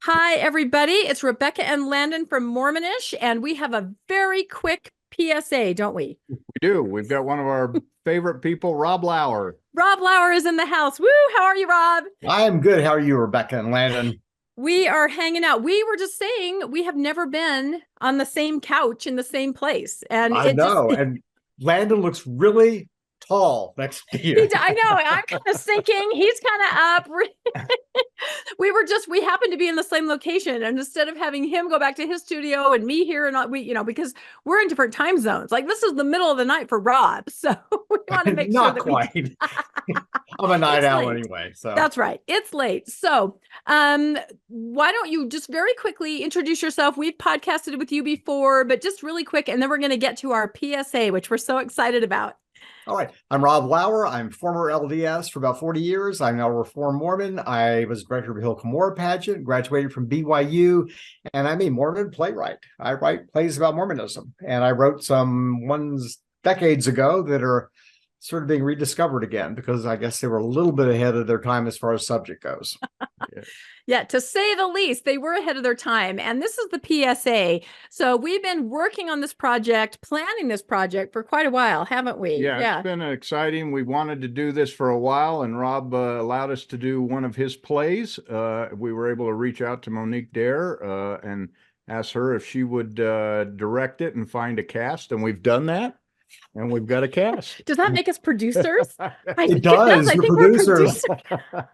Hi, everybody. It's Rebecca and Landon from Mormonish, and we have a very quick PSA, don't we? We do. We've got one of our favorite people, Rob Lauer. Rob Lauer is in the house. Woo! How are you, Rob? I am good. How are you, Rebecca and Landon? We are hanging out. We were just saying we have never been on the same couch in the same place. And I know. And Landon looks really tall next to you. I know. I'm kind of sinking. He's kind of up. We happened to be in the same location. And instead of having him go back to his studio and me here, and because we're in different time zones, like this is the middle of the night for Rob. So we want to make sure Not that quite. I'm a night owl anyway. So that's right. It's late. So why don't you just very quickly introduce yourself? We've podcasted with you before, but just really quick. And then we're going to get to our PSA, which we're so excited about. All right. I'm Rob Lauer. I'm former LDS for about 40 years. I'm now a Reformed Mormon. I was director of the Hill Cumorah pageant, graduated from BYU, and I'm a Mormon playwright. I write plays about Mormonism, and I wrote some ones decades ago that are sort of being rediscovered again because I guess they were a little bit ahead of their time as far as subject goes. Yeah, to say the least, they were ahead of their time. And this is the PSA. So we've been working on this project, planning this project for quite a while, haven't we? Yeah, it's been exciting. We wanted to do this for a while, and Rob allowed us to do one of his plays. We were able to reach out to Monique Dare and ask her if she would direct it and find a cast, and we've done that. And we've got a cast. Does that make us producers? It does. I think producers. we're producers.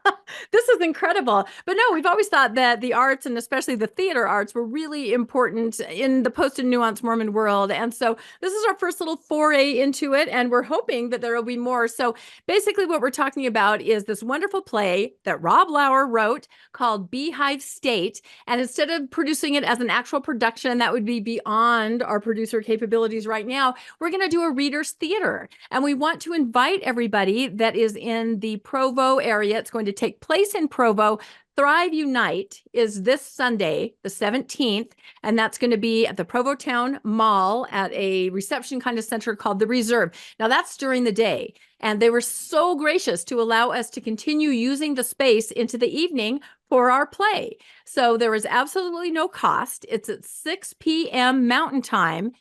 This is incredible. But no, we've always thought that the arts and especially the theater arts were really important in the post and nuanced Mormon world. And so this is our first little foray into it. And we're hoping that there will be more. So basically what we're talking about is this wonderful play that Rob Lauer wrote called Beehive State. And instead of producing it as an actual production, that would be beyond our producer capabilities right now, we're going to do a readers theater, and we want to invite everybody that is in the Provo area. It's going to take place in Provo. Thrive Unite is this Sunday, the 17th, and that's going to be at the Provo Town Mall at a reception kind of center called The Reserve. Now that's during the day, and they were so gracious to allow us to continue using the space into the evening for our play. So there is absolutely no cost. It's at 6 p.m. Mountain Time,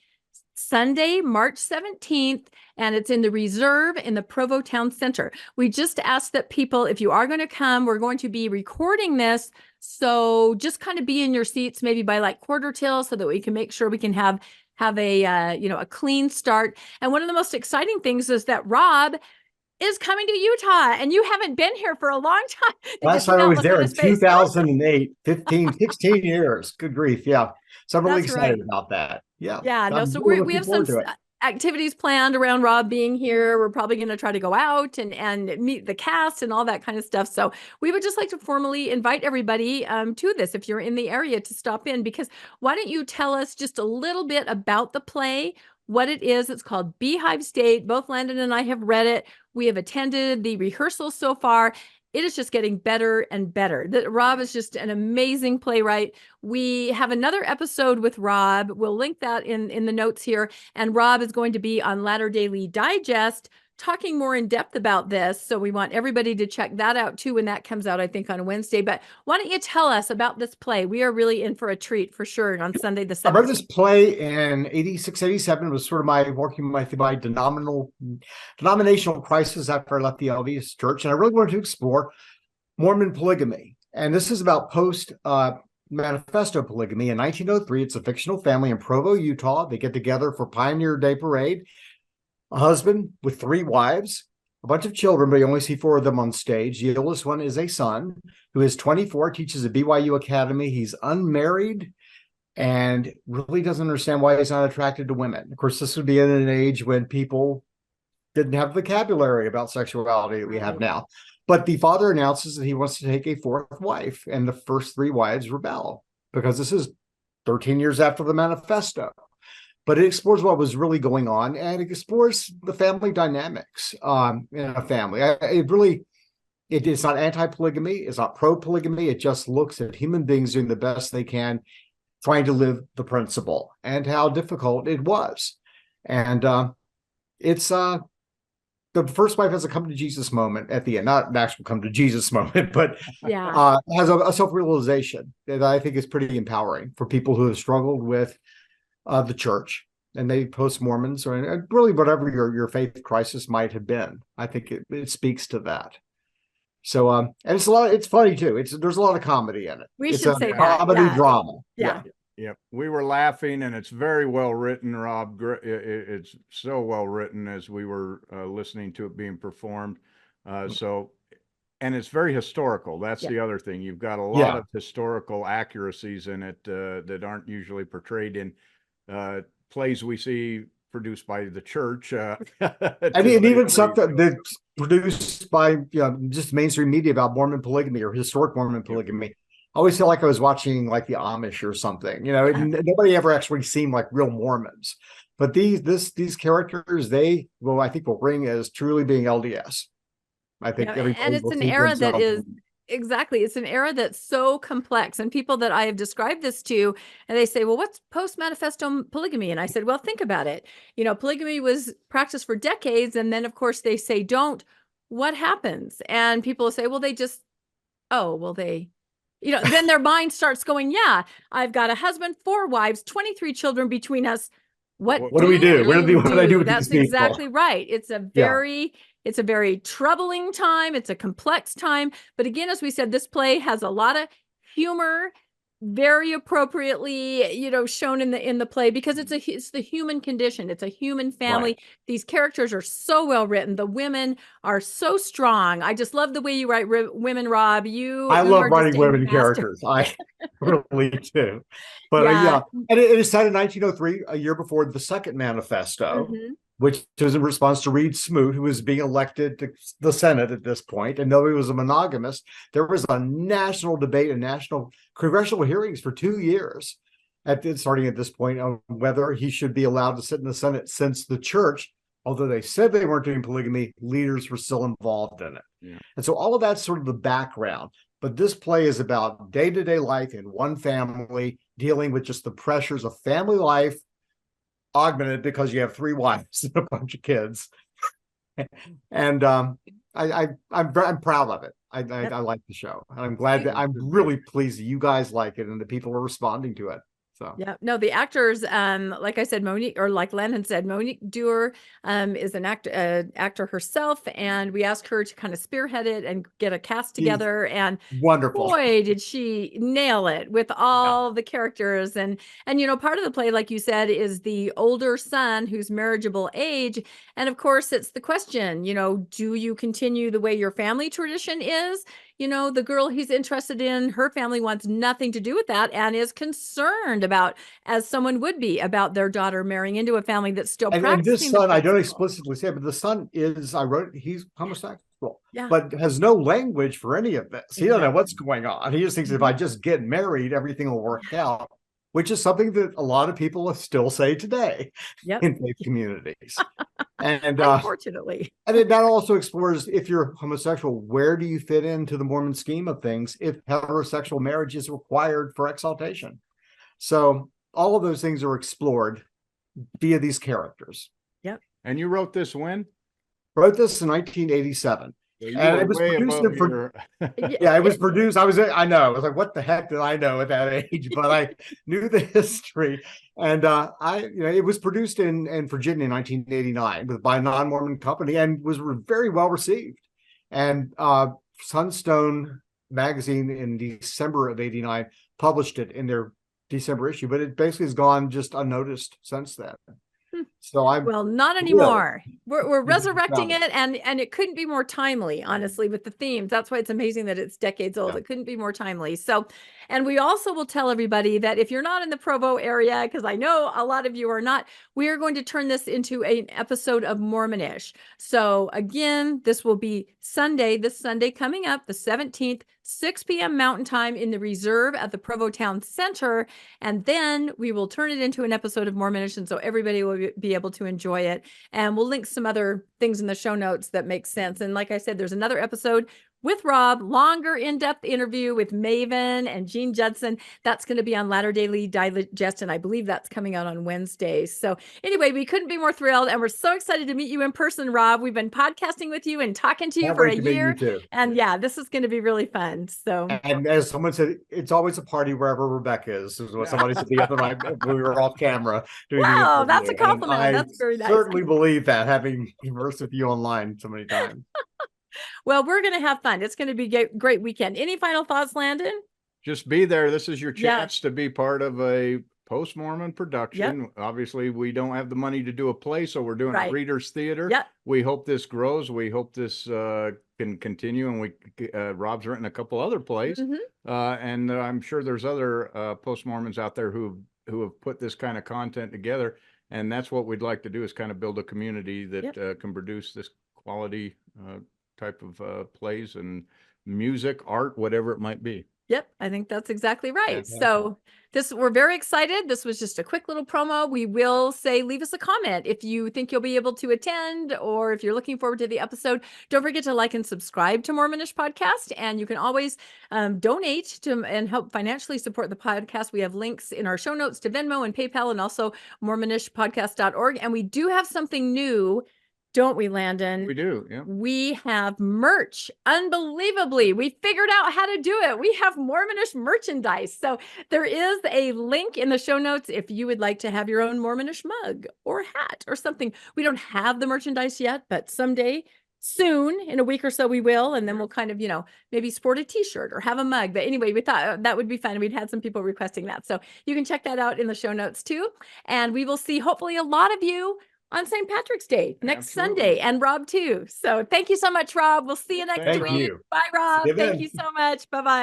Sunday, March 17th, and it's in the Reserve in the Provo Town Centre. We just asked that people, if you are going to come, we're going to be recording this. So just kind of be in your seats, maybe by like quarter till, so that we can make sure we can have a, a clean start. And one of the most exciting things is that Rob is coming to Utah, and you haven't been here for a long time. Last time I was there in 2008, 16 years. Good grief. Yeah. So I'm really excited about that. Yeah. Yeah. No, so we have some activities planned around Rob being here. We're probably going to try to go out and meet the cast and all that kind of stuff. So we would just like to formally invite everybody to this, if you're in the area, to stop in, because why don't you tell us just a little bit about the play, what it is. It's called Beehive State. Both Landon and I have read it. We have attended the rehearsals so far. It is just getting better and better. Rob is just an amazing playwright. We have another episode with Rob. We'll link that in the notes here. And Rob is going to be on Latter Daily Digest talking more in depth about this. So we want everybody to check that out too when that comes out, I think, on Wednesday. But why don't you tell us about this play? We are really in for a treat for sure on Sunday the 7th. I wrote this play in 86, 87. It was sort of my denominational crisis after I left the LDS church. And I really wanted to explore Mormon polygamy. And this is about post manifesto polygamy. In 1903, it's a fictional family in Provo, Utah. They get together for Pioneer Day Parade. A husband with 3 wives, a bunch of children, but you only see 4 of them on stage. The oldest one is a son who is 24, teaches at BYU Academy. He's unmarried and really doesn't understand why he's not attracted to women. Of course, this would be in an age when people didn't have the vocabulary about sexuality that we have now. But the father announces that he wants to take a 4th wife, and the first 3 wives rebel because this is 13 years after the manifesto. But it explores what was really going on, and it explores the family dynamics in a family. It's not anti-polygamy. It's not pro-polygamy. It just looks at human beings doing the best they can, trying to live the principle, and how difficult it was. And it's the first wife has a come to Jesus moment at the end, not an actual come to Jesus moment, but has a self-realization that I think is pretty empowering for people who have struggled with the church, and they post-Mormons, or really whatever your faith crisis might have been. I think it speaks to that. So and it's funny too. There's a lot of comedy in it. We It's should a say that. comedy drama. Yeah. Yep, we were laughing, and it's very well written, Rob. It's so well written as we were listening to it being performed. So, and it's very historical. That's the other thing. You've got a lot of historical accuracies in it that aren't usually portrayed in plays we see produced by the church. And even stuff that's produced by just mainstream media about Mormon polygamy or historic Mormon polygamy. I always feel like I was watching like the Amish or something. Nobody ever actually seemed like real Mormons. But these characters, I think will ring as truly being LDS. I think and it's an era that is exactly. It's an era that's so complex, and people that I have described this to, and they say, "Well, what's post-manifesto polygamy?" And I said, "Well, think about it. Polygamy was practiced for decades, and then of course they say don't. What happens?" And people say, "Well, they just, then their mind starts going, yeah, I've got a husband, 4 wives, 23 children between us. What do we do? What do I do with That's these people?" exactly right. It's a very troubling time. It's a complex time. But again, as we said, this play has a lot of humor, very appropriately, shown in the play, because it's the human condition. It's a human family. Right. These characters are so well written. The women are so strong. I just love the way you write women, Rob. I love writing women characters. I really do. But and it is set in 1903, a year before the second manifesto. Which was in response to Reed Smoot, who was being elected to the Senate at this point. And though he was a monogamist, there was a national debate and national congressional hearings for 2 years, starting at this point, on whether he should be allowed to sit in the Senate, since the church, although they said they weren't doing polygamy, leaders were still involved in it. Yeah. And so all of that's sort of the background. But this play is about day-to-day life in one family, dealing with just the pressures of family life, augmented because you have 3 wives and a bunch of kids. And I'm proud of it. I like the show, and I'm glad that I'm really pleased that you guys like it and that people are responding to it. So the actors, like I said, Monique, or like Landon said, Monique Dewar is an actor herself, and we asked her to kind of spearhead it and get a cast together. And wonderful, boy, did she nail it with all the characters. And part of the play, like you said, is the older son who's marriageable age, and of course, it's the question, do you continue the way your family tradition is? The girl he's interested in, her family wants nothing to do with that and is concerned about, as someone would be, about their daughter marrying into a family that's still practicing. And this son, I don't explicitly say it, but the son he's homosexual, but has no language for any of this. He doesn't know what's going on. He just thinks if I just get married, everything will work out, which is something that a lot of people still say today in faith communities. And unfortunately, and that also explores, if you're homosexual, where do you fit into the Mormon scheme of things if heterosexual marriage is required for exaltation? So all of those things are explored via these characters. Yep. And you wrote this when? Wrote this in 1987. And it was produced it was produced. I know. I was like, what the heck did I know at that age? But I knew the history. And it was produced in Virginia in 1989 by a non-Mormon company, and was very well received. And Sunstone magazine in December of 89 published it in their December issue, but it basically has gone just unnoticed since then. So not anymore. We're resurrecting it, and it couldn't be more timely, honestly, with the themes. That's why it's amazing that it's decades old. It couldn't be more timely. So, and we also will tell everybody that if you're not in the Provo area, because I know a lot of you are not, we are going to turn this into an episode of Mormonish. So again, this will be this Sunday coming up, the 17th, 6 p.m. Mountain Time, in the Reserve at the Provo Town Center. And then we will turn it into an episode of Mormonish, and so everybody will be able to enjoy it. And we'll link some other things in the show notes that make sense. And like I said, there's another episode with Rob, longer in-depth interview with Maven and Gene Judson. That's going to be on Latter Daily Digest, and I believe that's coming out on Wednesdays. So anyway, we couldn't be more thrilled, and we're so excited to meet you in person, Rob. We've been podcasting with you and talking to you for a year, and yeah, this is going to be really fun. So, and as someone said, it's always a party wherever Rebecca is what somebody said the other night when we were off camera doing wow, that's a compliment. That's very nice. I certainly believe that, having conversed with you online so many times. Well, we're going to have fun. It's going to be a great weekend. Any final thoughts, Landon? Just be there. This is your chance to be part of a post-Mormon production. Yep. Obviously, we don't have the money to do a play, so we're doing a readers theater. Yep. We hope this grows. We hope this can continue, and Rob's written a couple other plays, and I'm sure there's other post-Mormons out there who have put this kind of content together, and that's what we'd like to do, is kind of build a community that can produce this quality type of plays and music, art, whatever it might be. Yep, I think that's exactly right. So we're very excited. This was just a quick little promo. We will say, leave us a comment if you think you'll be able to attend, or if you're looking forward to the episode. Don't forget to like and subscribe to Mormonish Podcast, and you can always donate to and help financially support the podcast. We have links in our show notes to Venmo and PayPal, and also mormonishpodcast.org. And we do have something new. Don't we, Landon? We do, yeah. We have merch. Unbelievably, we figured out how to do it. We have Mormonish merchandise. So there is a link in the show notes if you would like to have your own Mormonish mug or hat or something. We don't have the merchandise yet, but someday, soon, in a week or so, we will. And then we'll kind of, maybe sport a t-shirt or have a mug. But anyway, we thought that would be fun. We'd had some people requesting that. So you can check that out in the show notes too. And we will see, hopefully, a lot of you on St. Patrick's Day next Sunday, and Rob too. So thank you so much, Rob. We'll see you next week. Bye, Rob. Thank you so much. Bye-bye.